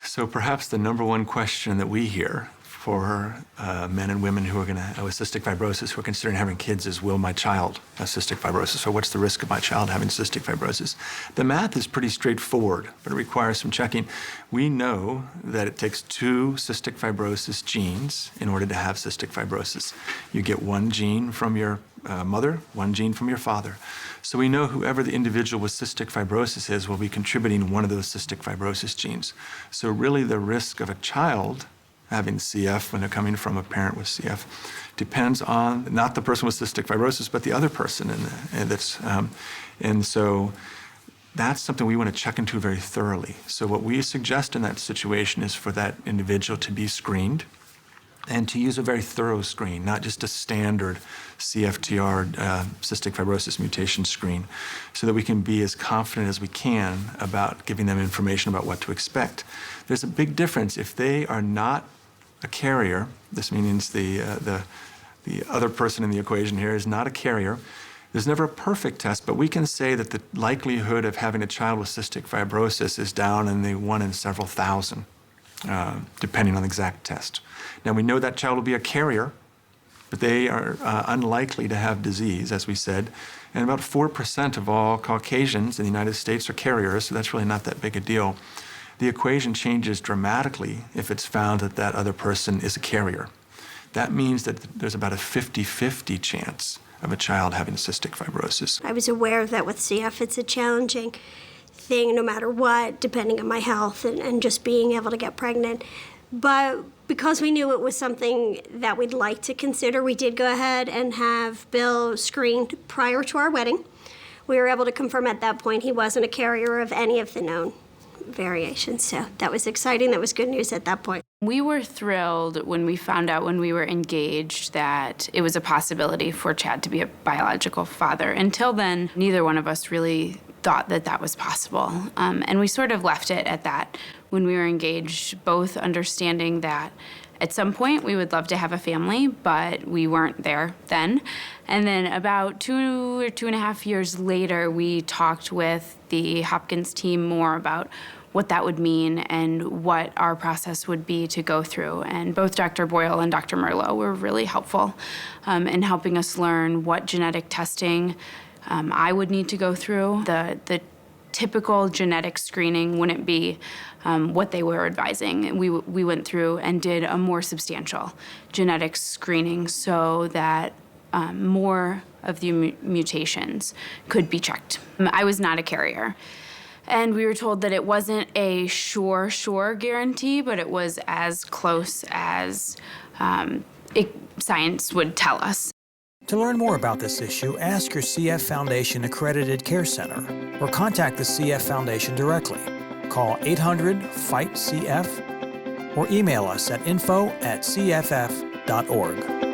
So perhaps the number one question that we hear for men and women who are going to have cystic fibrosis, who are considering having kids, is, will my child have cystic fibrosis, or what's the risk of my child having cystic fibrosis? The math is pretty straightforward, but it requires some checking. We know that it takes 2 cystic fibrosis genes in order to have cystic fibrosis. You get 1 gene from your mother, 1 gene from your father. So we know whoever the individual with cystic fibrosis is will be contributing one of those cystic fibrosis genes. So really the risk of a child having CF when they're coming from a parent with CF depends on not the person with cystic fibrosis, but the other person. And so that's something we want to check into very thoroughly. So what we suggest in that situation is for that individual to be screened and to use a very thorough screen, not just a standard CFTR cystic fibrosis mutation screen, so that we can be as confident as we can about giving them information about what to expect. There's a big difference. If they are not a carrier, this means the other person in the equation here is not a carrier. There's never a perfect test, but we can say that the likelihood of having a child with cystic fibrosis is down in the 1 in several thousand, depending on the exact test. Now, we know that child will be a carrier, but they are unlikely to have disease, as we said. And about 4% of all Caucasians in the United States are carriers, so that's really not that big a deal. The equation changes dramatically if it's found that that other person is a carrier. That means that there's about a 50-50 chance of a child having cystic fibrosis. I was aware that with CF, it's a challenging thing no matter what, depending on my health and just being able to get pregnant. But because we knew it was something that we'd like to consider, we did go ahead and have Bill screened prior to our wedding. We were able to confirm at that point he wasn't a carrier of any of the known variations. So that was exciting. That was good news at that point. We were thrilled when we found out when we were engaged that it was a possibility for Chad to be a biological father. Until then, neither one of us really thought that that was possible. And we sort of left it at that when we were engaged, both understanding that at some point we would love to have a family, but we weren't there then. And then about 2 or 2.5 years later, we talked with the Hopkins team more about what that would mean and what our process would be to go through. And both Dr. Boyle and Dr. Merlot were really helpful in helping us learn what genetic testing I would need to go through. The typical genetic screening wouldn't be what they were advising. We went through and did a more substantial genetic screening so that more of the mutations could be checked. I was not a carrier. And we were told that it wasn't a sure guarantee, but it was as close as science would tell us. To learn more about this issue, ask your CF Foundation accredited care center or contact the CF Foundation directly. Call 800-FIGHT-CF or email us at info@cff.org.